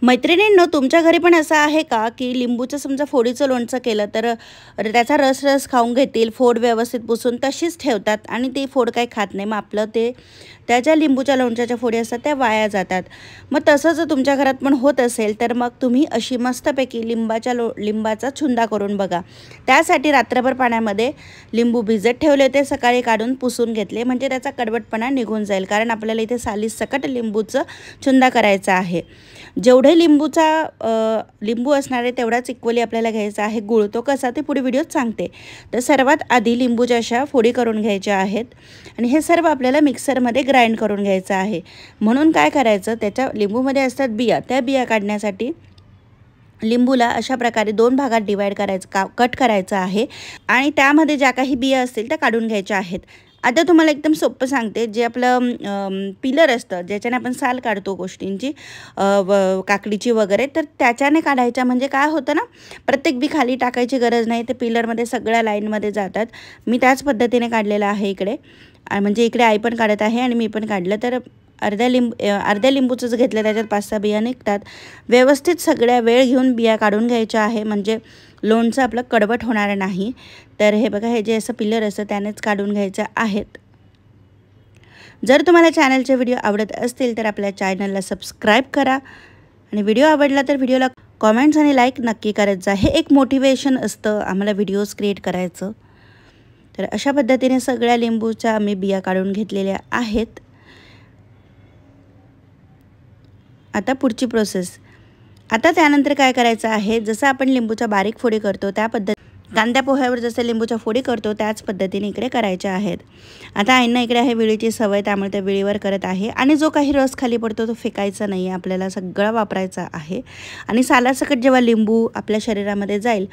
मैत्रिणींनो, तुमच्या घरी पण असं आहे का की लिंबूचं समजा फोडीचं लोणचं केलं तर त्याचा रस खाऊन घेतील, फोड व्यवस्थित पुसून तशीच ठेवतात आणि ती फोड काही खात नाही, मग आपलं ते त्या ज्या लिंबूच्या लोणच्याच्या फोडी असतात त्या वाया जातात। मग तसं जर तुमच्या घरात पण होत असेल तर मग तुम्ही अशी मस्तपैकी लिंबाचा छुंदा करून बघा। त्यासाठी रात्रभर पाण्यामध्ये लिंबू भिजत ठेवले होते, सकाळी काढून पुसून घेतले म्हणजे त्याचा कडवटपणा निघून जाईल, कारण आपल्याला इथे सालीसकट लिंबूचं छुंदा करायचा आहे। जेवढे लिंबू असणार आहे तेवढाच इक्वली आपल्याला घ्यायचा आहे गुळ। तो कसा ते पुढे व्हिडिओत सांगते। तर सर्वात आधी लिंबूच्या अशा फोडी करून घ्यायच्या आहेत आणि हे सर्व आपल्याला मिक्सरमध्ये ग्राइंड करून घ्यायचं आहे। म्हणून काय करायचं, त्याच्या लिंबूमध्ये असतात बिया, त्या बिया काढण्यासाठी लिंबूला अशा प्रकारे 2 भागात डिवाइड करायचं, कट करायचं आहे आणि त्यामध्ये ज्या काही बिया असतील त्या काढून घ्यायच्या आहेत। आता तुम्हाला एकदम सोपं सांगते, जे आपलं पिलर असतं ज्याच्याने आपण साल काढतो गोष्टींची, काकडीची वगैरे, तर त्याच्याने काढायच्या म्हणजे काय होतं ना, प्रत्येक बी खाली टाकायची गरज नाही, ते पिलरमध्ये सगळ्या लाईनमध्ये जातात। मी त्याच पद्धतीने काढलेलं आहे इकडे, म्हणजे इकडे आई पण काढत आहे आणि मी पण काढलं। तर अर्ध्या लिंबूचं जर घेतलं त्याच्यात 5-6 बिया निघतात। व्यवस्थित सगळ्या वेळ घेऊन बिया काढून घ्यायच्या आहे म्हणजे लोणचं आपलं कडवट होणार नाही। तर हे बघा, हे जे असं पिलर असतं त्यानेच काढून घ्यायचं आहेत। जर तुम्हाला चॅनलचे व्हिडिओ आवडत असतील तर आपल्या चॅनलला सबस्क्राईब करा आणि व्हिडिओ आवडला तर व्हिडिओला कमेंट्स आणि लाईक नक्की करत जा। हे एक मोटिवेशन असतं आम्हाला व्हिडिओज क्रिएट करायचं। तर अशा पद्धतीने सगळ्या लिंबूच्या आम्ही बिया काढून घेतलेल्या आहेत। आता पुढची प्रोसेस, आता त्यानंतर काय करायचं आहे, जसं आपण लिंबूच्या बारीक फोडी करतो त्या कांद्या पोह्यावर जसं लिंबूच्या फोडी करतो त्याच पद्धतीने इकडे करायच्या आहेत। आता आईंना इकडे आहे विळीची सवय, त्यामुळे ते विळीवर करत आहे आणि जो काही रस खाली पडतो तो फेकायचा नाही आहे, आपल्याला सगळा वापरायचा आहे। आणि सालासकट जेव्हा लिंबू आपल्या शरीरामध्ये जाईल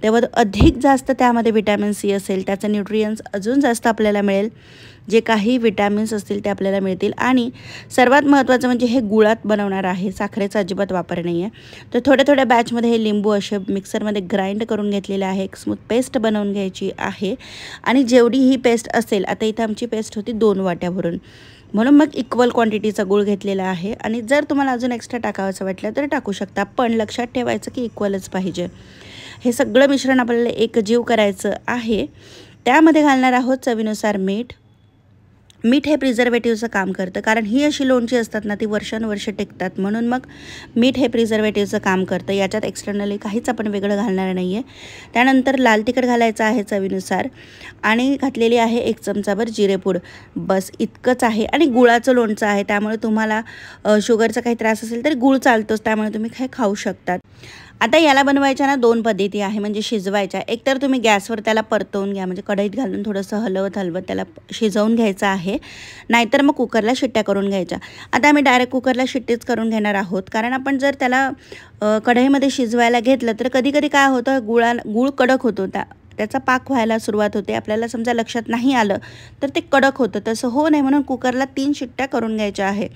तेव्हा अधिक जास्त त्यामध्ये व्हिटॅमिन सी असेल, त्याचं न्यूट्रियन्स अजून जास्त आपल्याला मिळेल, जे काही विटॅमिन्स असतील ते आपल्याला मिळतील। आणि सर्वात महत्त्वाचं म्हणजे हे गुळात बनवणार आहे, साखरेचा अजिबात वापर नाही आहे। तर थोड्या बॅचमध्ये हे लिंबू असे मिक्सरमध्ये ग्राइंड करून घेतलेले आहे, एक स्मूथ पेस्ट बनवून घ्यायची आहे। आणि जेवढी ही पेस्ट असेल, आता इथं आमची पेस्ट होती 2 वाट्या भरून, म्हणून मग इक्वल क्वांटिटीचा गुळ घेतलेला आहे। आणि जर तुम्हाला अजून एक्स्ट्रा टाकावंसं वाटलं तर टाकू शकता, पण लक्षात ठेवायचं की इक्वलच पाहिजे। हे सगळं मिश्रण आपल्याला एकजीव करायचं आहे। त्यामध्ये घालणार आहोत चवीनुसार मीठ। मीठ हे प्रिझर्वेटिव्हचं काम करतं, कारण ही अशी लोणची असतात ना ती वर्षानुवर्षे टिकतात, म्हणून मग मीठ हे प्रिझर्वेटिव्हचं काम करतं। याच्यात एक्सटर्नली काहीच आपण वेगळं घालणार नाही आहे। त्यानंतर लाल तिखट घालायचं आहे चवीनुसार आणि घातलेली आहे 1 चमचाभर जिरेपूड, बस इतकंच आहे। आणि गुळाचं लोणचं आहे त्यामुळे तुम्हाला शुगरचा काही त्रास असेल तर गुळ चालतोच, त्यामुळे तुम्ही हे खाऊ शकतात। आता याला बनवायच्या ना 2 पद्धती आहे, म्हणजे शिजवायच्या। एक तर तुम्ही गॅसवर त्याला परतवून घ्या, म्हणजे कढईत घालून थोडंसं हलवत त्याला शिजवून घ्यायचं आहे, नाहीतर मग कुकरला शिट्ट्या करून घ्यायच्या। आता आम्ही डायरेक्ट कुकरला शिट्टीच करून घेणार आहोत, कारण आपण जर त्याला कढईमध्ये शिजवायला घेतलं तर कधी काय होतं, गुळ कडक होतो, त्याचा पाक व्हायला सुरुवात होते, आपल्याला समजा लक्षात नाही आलं तर ते कडक होतं। तसं हो नाही म्हणून कुकरला 3 शिट्ट्या करून घ्यायच्या आहे।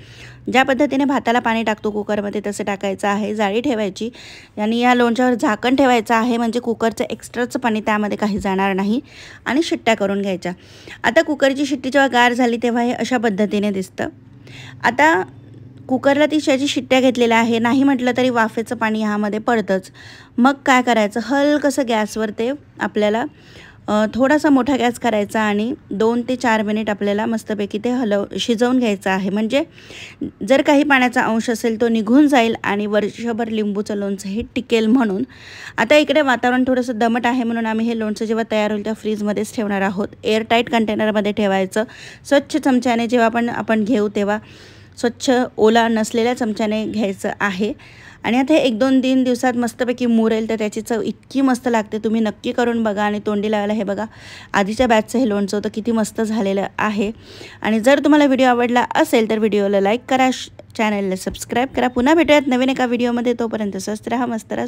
ज्या पद्धतीने भाताला पाणी टाकतो कुकरमध्ये तसं टाकायचं आहे, जाळी ठेवायची आणि या लोणच्यावर झाकण ठेवायचं आहे, म्हणजे कुकरचं एक्स्ट्राचं पाणी त्यामध्ये काही जाणार नाही, आणि शिट्ट्या करून घ्यायच्या। आता कुकरची शिट्टी जेव्हा गार झाली तेव्हा हे अशा पद्धतीने दिसतं। आता कुकरला त्याची शिट्ट्या घेतलेल्या आहे, नाही म्हटलं तरी वाफेचं पाणी ह्यामध्ये पडतंच। मग काय करायचं, हलकसं गॅसवर ते आपल्याला थोडासा मोठा गॅस करायचा आणि 2 ते 4 मिनिट आपल्याला मस्तपैकी ते शिजवून घ्यायचं आहे, म्हणजे जर काही पाण्याचा अंश असेल तो निघून जाईल आणि वर्षभर लिंबूचं लोणचं हे टिकेल म्हणून। आता इकडे वातावरण थोडंसं दमट आहे म्हणून आम्ही हे लोणचं जेव्हा तयार होईल तेव्हा फ्रीजमध्येच ठेवणार आहोत। एअरटाईट कंटेनरमध्ये ठेवायचं, स्वच्छ चमच्याने जेव्हा आपण घेऊ तेव्हा स्वच्छ ओला नसलेल्या चमच्याने घ्यायचं आहे। आणि आता हे 1-2-3 दिवसात मस्तपैकी मुरेल तर त्याची चव इतकी मस्त लागते, तुम्ही नक्की करून बघा। आणि तोंडी लावायला हे बघा, आधीच्या बॅचचं हे लोणचं होतं, किती मस्त झालेलं आहे। आणि जर तुम्हाला व्हिडिओ आवडला असेल तर व्हिडिओला लाईक करा, चॅनलला सबस्क्राईब करा। पुन्हा भेटूयात नवीन एका व्हिडिओमध्ये, तोपर्यंत स्वस्त राहा, मस्त राहा।